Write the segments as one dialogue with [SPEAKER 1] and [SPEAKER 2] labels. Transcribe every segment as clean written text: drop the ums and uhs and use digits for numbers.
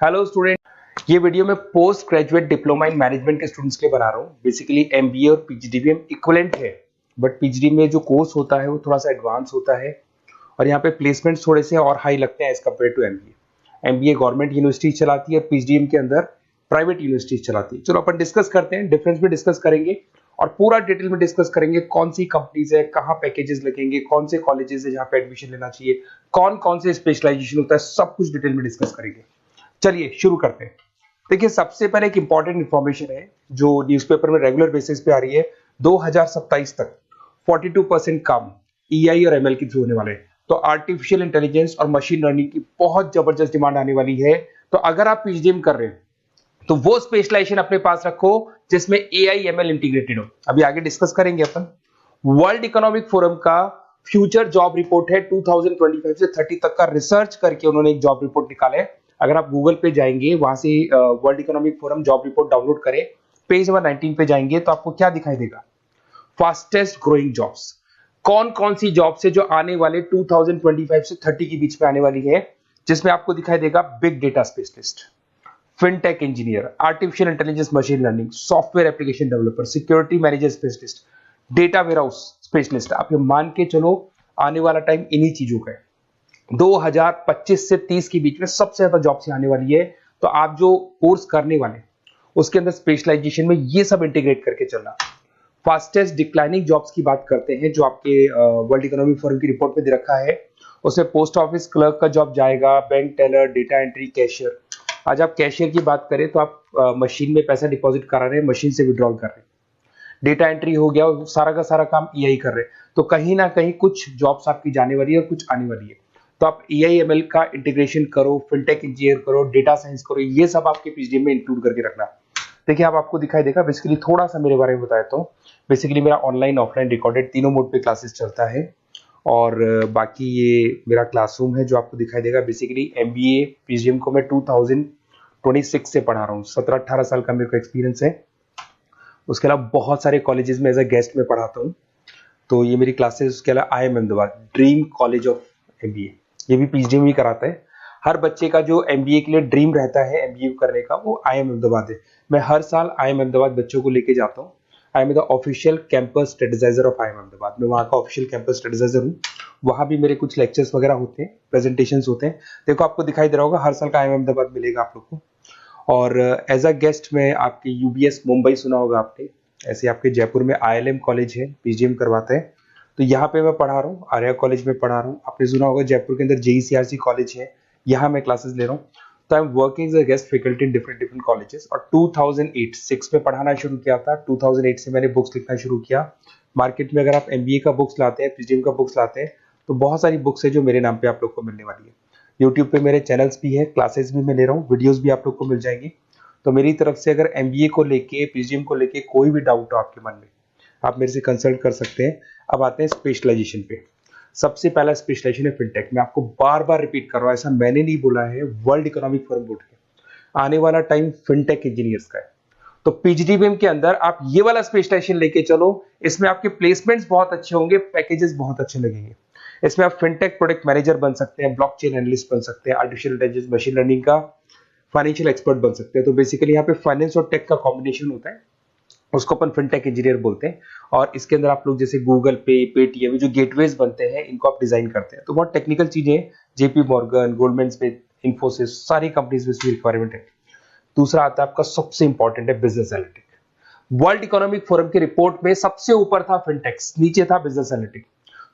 [SPEAKER 1] Hello student, ये video मैं post graduate diploma in management के स्टूडेंट्स के लिए बना रहा हूँ। बेसिकली एमबीए और पीजीडीबीएम इक्विवेलेंट है, बट पीजीडी में जो कोर्स होता है वो थोड़ा सा एडवांस होता है और यहाँ पे प्लेसमेंट्स थोड़े से और हाई लगते हैं as compare to MBA. MBA government university चलाती है और पीजीडीएम के अंदर प्राइवेट यूनिवर्सिटी चलाती है। चलो अपन डिस्कस करते हैं, डिफरेंस भी डिस्कस करेंगे और पूरा डिटेल में डिस्कस करेंगे कौन सी कंपनीज है, कहाँ पैकेजेस लगेंगे, कौन से कॉलेजेस है जहाँ पे एडमिशन लेना चाहिए, कौन कौन से स्पेशलाइजेशन होता है, सब कुछ डिटेल में डिस्कस करेंगे। चलिए शुरू करते हैं। देखिए, सबसे पहले एक इंपॉर्टेंट इंफॉर्मेशन है जो न्यूज़पेपर में रेगुलर बेसिस पे आ रही है। 2027 तक 42% काम ईआई और एमएल के थ्रू होने वाले हैं। तो आर्टिफिशियल इंटेलिजेंस और मशीन लर्निंग की बहुत जबरदस्त डिमांड आने वाली है। तो अगर आप पीजीडीएम कर रहे हैं तो वो स्पेशलाइजेशन अपने पास रखो जिसमें एआई एमएल इंटीग्रेटेड हो। अभी आगे डिस्कस करेंगे अपन। वर्ल्ड इकोनॉमिक फोरम का फ्यूचर जॉब रिपोर्ट है 2025 से 30 तक का रिसर्च करके उन्होंने एक जॉब रिपोर्ट निकाला है। अगर आप गूगल पे जाएंगे, वहां से world economic forum job report download करें, पेज नंबर 19 पे जाएंगे तो आपको क्या दिखाई देगा? फास्टेस्ट ग्रोइंग जॉब्स, कौन कौन सी जॉब्स है जो आने वाले 2025 से 30 के बीच में आने वाली है, जिसमें आपको दिखाई देगा big data specialist, fintech engineer, artificial intelligence machine learning, software application developer, security manager specialist, data warehouse specialist. आप ये मान के चलो आने वाला टाइम इन्हीं चीजों का है। 2025 से 30 के बीच में सबसे ज्यादा जॉब्स आने वाली है। तो आप जो कोर्स करने वाले उसके अंदर स्पेशलाइजेशन में ये सब इंटीग्रेट करके चलना। फास्टेस्ट डिक्लाइनिंग जॉब्स की बात करते हैं जो आपके वर्ल्ड इकोनॉमिक फोरम की रिपोर्ट में दे रखा है। उसमें पोस्ट ऑफिस क्लर्क का जॉब जाएगा, bank teller, data entry, cashier. आज आप कैशियर की बात करें तो आप मशीन में पैसा डिपॉजिट करा रहे हैं, मशीन से विड्रॉल कर रहे हैं। डेटा एंट्री हो गया, सारा का सारा काम ईआई कर रहे हैं। तो कहीं ना कहीं कुछ जॉब्स आपकी जाने वाली है और कुछ आने वाली है। तो आप एआई एमएल का इंटीग्रेशन करो, फिनटेक इंजीनियर करो, डेटा साइंस करो, ये सब आपके पीजीडीएम में इंक्लूड करके रखना। देखिए, अब आपको दिखाई देगा। बेसिकली थोड़ा सा मेरे बारे में बताया तो बेसिकली मेरा ऑनलाइन ऑफलाइन रिकॉर्डेड तीनों मोड पे क्लासेस चलता है और बाकी ये मेरा क्लासरूम है जो आपको दिखाई देगा। बेसिकली एमबीए पीजीडीएम को मैं 2026 से पढ़ा रहा हूँ। 17-18 साल का मेरे को एक्सपीरियंस है। उसके अलावा बहुत सारे कॉलेजेस में एज अ गेस्ट में पढ़ाता हूँ। तो ये मेरी क्लासेस, उसके अलावा आई M Ahmedabad dream college of MBA, ये भी पीजीडीएम ही कराता है। हर बच्चे का जो एमबीए के लिए ड्रीम रहता है एमबीए करने का, वो आई एम अहमदाबाद है। मैं हर साल आई एम अहमदाबाद बच्चों को लेके जाता हूँ। I am the official campus strategiser of I M Ahmedabad. मैं वहाँ का ऑफिशियल कैंपस स्ट्रेटेजाइजर हूँ। वहाँ भी मेरे कुछ लेक्चर्स वगैरह होते हैं, प्रेजेंटेशंस होते हैं। देखो, आपको दिखाई दे रहा होगा हर साल का आई एम अहमदाबाद मिलेगा आप लोग को। और एज अ गेस्ट में आपके यूबीएस मुंबई सुना होगा आपने, ऐसे आपके जयपुर में आईएलएम कॉलेज है, पीजीडीएम करवाते हैं। तो यहाँ पे मैं पढ़ा रहा हूँ, आर्या कॉलेज में पढ़ा रहा हूँ। आपने सुना होगा जयपुर के अंदर जेईसीआरसी कॉलेज है, यहाँ मैं क्लासेस ले रहा हूँ। तो I am working as a guest faculty in different different colleges. और 2008-6 में पढ़ाना शुरू किया था। 2008 से मैंने बुक्स लिखना शुरू किया। मार्केट में अगर आप एमबीए का बुक्स लाते हैं, पीजीडीएम का बुक्स लाते हैं, तो बहुत सारी बुक्स है जो मेरे नाम पे आप लोग को मिलने वाली है। यूट्यूब पे मेरे चैनल्स भी है, क्लासेस भी मैं ले रहा हूँ, वीडियोज भी आप लोग को मिल जाएंगी। तो मेरी तरफ से अगर एमबीए को लेके, पीजीडीएम को लेके कोई भी डाउट हो आपके मन में, आप मेरे से कंसल्ट कर सकते हैं। अब आते हैं स्पेशलाइजेशन पे। सबसे पहला स्पेशलाइजेशन है फिनटेक। मैं आपको बार बार रिपीट कर रहा हूं, ऐसा मैंने नहीं बोला है, वर्ल्ड इकोनॉमिक फोरम बोर्ड के आने वाला टाइम फिनटेक इंजीनियर्स का है। तो पीजीडीबीएम के अंदर आप ये वाला स्पेशलाइजेशन लेके चलो। इसमें आपके प्लेसमेंट्स बहुत अच्छे होंगे, पैकेजेस बहुत अच्छे लगेंगे। इसमें आप फिनटेक प्रोडक्ट मैनेजर बन सकते हैं, ब्लॉकचेन एनालिस्ट बन सकते हैं, आर्टिफिशियल इंटेलिजेंस मशीन लर्निंग का फाइनेंशियल एक्सपर्ट बन सकते हैं। तो बेसिकली यहाँ पे फाइनेंस और टेक का कॉम्बिनेशन होता है, उसको अपन फिनटेक इंजीनियर बोलते हैं। और इसके अंदर आप लोग जैसे गूगल पे, पेटीएम, जो गेटवेज बनते हैं, इनको आप डिजाइन करते हैं। तो बहुत टेक्निकल चीजें हैं। JP Morgan, Goldman Smith, Infosys, सारी कंपनीज में इसकी रिक्वायरमेंट है। दूसरा आता है आपका सबसे इंपॉर्टेंट है business analytic. World economic forum की रिपोर्ट में सबसे ऊपर था फिनटेक्स, नीचे था बिजनेस एनालिटिक।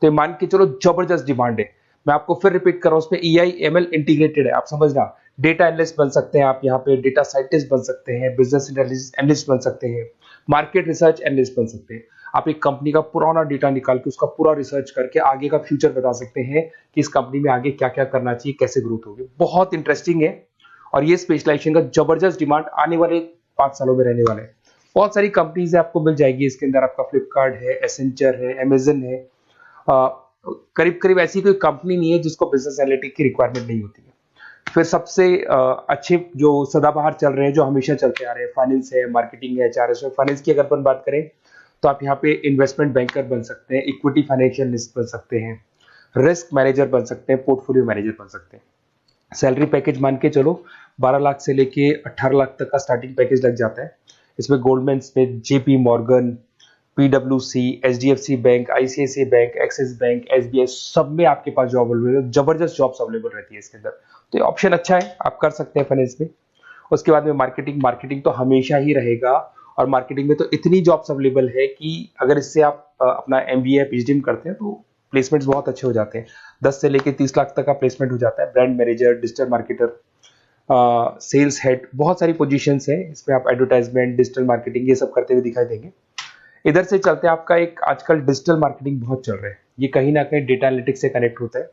[SPEAKER 1] तो ये मान के चलो जबरदस्त डिमांड है। मैं आपको फिर रिपीट कर रहा हूं, उसमें ईआई एमएल इंटीग्रेटेड है। आप समझना, डेटा एनालिस्ट बन सकते हैं आप, यहाँ पे डेटा साइंटिस्ट बन सकते हैं, बिजनेस एनालिस्ट बन सकते हैं, मार्केट रिसर्च एनालिस्ट बन सकते हैं। आप एक कंपनी का पुराना डेटा निकाल के उसका पूरा रिसर्च करके आगे का फ्यूचर बता सकते हैं कि इस कंपनी में आगे क्या क्या करना चाहिए, कैसे ग्रोथ होगी। बहुत इंटरेस्टिंग है और ये स्पेशलाइजेशन का जबरदस्त डिमांड आने वाले 5 सालों में रहने वाले हैं। बहुत सारी कंपनीज है आपको मिल जाएगी इसके अंदर। आपका फ्लिपकार्ट है, एसेंचर है, अमेजन है। करीब करीब ऐसी कोई कंपनी नहीं है जिसको बिजनेस एनालिटिक की रिक्वायरमेंट नहीं होती है। फिर सबसे अच्छे जो सदाबहार चल रहे हैं, जो हमेशा चलते आ रहे हैं, फाइनेंस है, मार्केटिंग है, एचआर है। फाइनेंस की अगर अपन बात करें तो आप यहाँ पे इन्वेस्टमेंट बैंकर बन सकते हैं, इक्विटी फाइनेंशियल एनालिस्ट बन सकते हैं, रिस्क मैनेजर बन सकते हैं, पोर्टफोलियो मैनेजर बन सकते हैं। सैलरी पैकेज मान के चलो 12 लाख से लेके 18 लाख तक का स्टार्टिंग पैकेज लग जाता है। इसमें गोल्डमैन स्मिथ, जेपी मॉर्गन, पीडब्ल्यूसी, HDFC bank, ICICI bank, Axis bank, SBI, सब में आपके पास जॉब अवेलेबल है। जबरदस्त जॉब्स अवेलेबल रहती है इसके अंदर, तो ये ऑप्शन अच्छा है, आप कर सकते हैं फाइनेंस में। उसके बाद में मार्केटिंग, मार्केटिंग तो हमेशा ही रहेगा, और मार्केटिंग में तो इतनी जॉब्स अवेलेबल है कि अगर इससे आप अपना एमबीए या पीएचडी करते हैं तो प्लेसमेंट्स बहुत अच्छे हो जाते हैं। 10 से लेके 30 लाख तक का प्लेसमेंट हो जाता है। Brand manager, digital marketer, sales head, बहुत सारी पोजीशंस हैं इसमें। आप एडवर्टाइजमेंट, डिजिटल मार्केटिंग ये सब करते हुए दिखाई देंगे। इधर से चलते हैं, आपका एक आजकल डिजिटल मार्केटिंग बहुत चल रहा है, ये कहीं ना कहीं डेटा एनालिटिक्स से कनेक्ट होता है।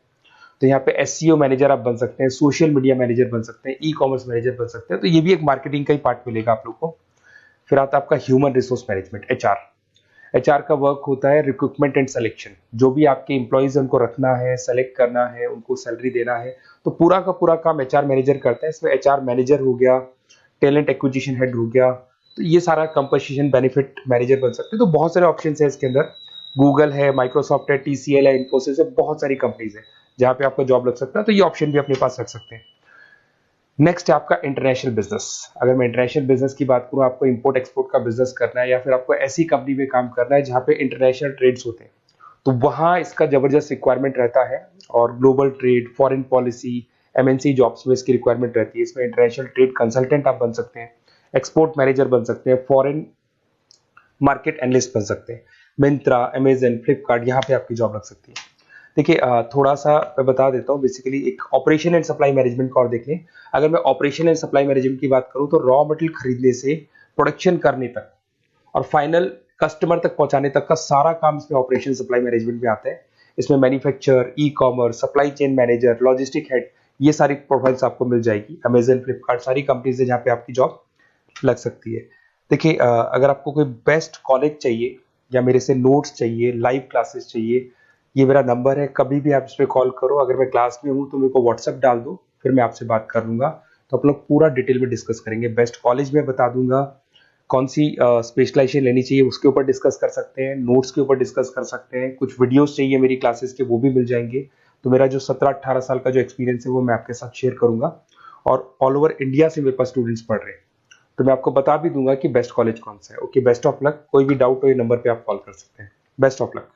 [SPEAKER 1] तो यहाँ पे एसईओ मैनेजर आप बन सकते हैं, सोशल मीडिया मैनेजर बन सकते हैं, ई कॉमर्स मैनेजर बन सकते हैं, तो ये भी एक मार्केटिंग का ही पार्ट मिलेगा आप लोग को। फिर आता है आपका human resource management, HR. HR का वर्क होता है रिक्रूटमेंट एंड सिलेक्शन। जो भी आपके एम्प्लॉइज उनको रखना है, सेलेक्ट करना है, उनको सैलरी देना है, तो पूरा का पूरा काम एचआर मैनेजर करता है। इसमें एचआर मैनेजर हो गया, टैलेंट एक्विजिशन हेड हो गया, तो ये सारा कंपनसेशन बेनिफिट मैनेजर बन सकते हैं। तो बहुत सारे ऑप्शन है इसके अंदर। गूगल है, माइक्रोसॉफ्ट है, टीसीएल है, इन्फोसिस है, बहुत सारी कंपनीज है जहां पे आपका जॉब लग सकता है, तो ये ऑप्शन भी अपने पास रख सकते हैं। नेक्स्ट है आपका इंटरनेशनल बिजनेस। अगर मैं इंटरनेशनल बिजनेस की बात करूं, आपको इंपोर्ट एक्सपोर्ट का बिजनेस करना है या फिर आपको ऐसी कंपनी में काम करना है जहां पे इंटरनेशनल ट्रेड्स होते हैं, तो वहां इसका जबरदस्त रिक्वायरमेंट रहता है। और global trade, foreign policy, MNC jobs में इसकी रिक्वायरमेंट रहती है। इसमें इंटरनेशनल ट्रेड कंसल्टेंट आप बन सकते हैं, एक्सपोर्ट मैनेजर बन सकते हैं, फॉरेन मार्केट एनालिस्ट बन सकते हैं। मिंत्रा, अमेजन, फ्लिपकार्ट, यहाँ पे आपकी जॉब लग सकती है। देखिए थोड़ा सा मैं बता देता हूँ। बेसिकली एक ऑपरेशन एंड सप्लाई मैनेजमेंट का और देख लें। अगर मैं ऑपरेशन एंड सप्लाई मैनेजमेंट की बात करूँ तो रॉ मटेरियल खरीदने से प्रोडक्शन करने तक और फाइनल कस्टमर तक पहुंचाने तक का सारा काम इसमें ऑपरेशन सप्लाई मैनेजमेंट में आता है। इसमें manufacture, e commerce, supply chain manager, logistic head, ये सारी प्रोफाइल्स आपको मिल जाएगी। अमेजन, फ्लिपकार्ट, सारी कंपनीज है जहाँ पे आपकी जॉब लग सकती है। देखिए अगर आपको कोई बेस्ट कॉलेज चाहिए या मेरे से नोट्स चाहिए, लाइव क्लासेस चाहिए, ये मेरा नंबर है, कभी भी आप इस पर कॉल करो। अगर मैं क्लास में हूँ तो मेरे को व्हाट्सएप डाल दो, फिर मैं आपसे बात कर लूंगा। तो आप लोग पूरा डिटेल में डिस्कस करेंगे। बेस्ट कॉलेज में बता दूंगा, कौन सी स्पेशलाइजेशन लेनी चाहिए उसके ऊपर डिस्कस कर सकते हैं, नोट्स के ऊपर डिस्कस कर सकते हैं। कुछ वीडियोस चाहिए मेरी क्लासेस के, वो भी मिल जाएंगे। तो मेरा जो 17-18 साल का जो एक्सपीरियंस है वो मैं आपके साथ शेयर करूंगा। और ऑल ओवर इंडिया से मेरे पास स्टूडेंट्स पढ़ रहे हैं, तो मैं आपको बता भी दूंगा कि बेस्ट कॉलेज कौन सा है। Okay, best of luck. कोई भी डाउट हो ये नंबर पे आप कॉल कर सकते हैं। Best of luck.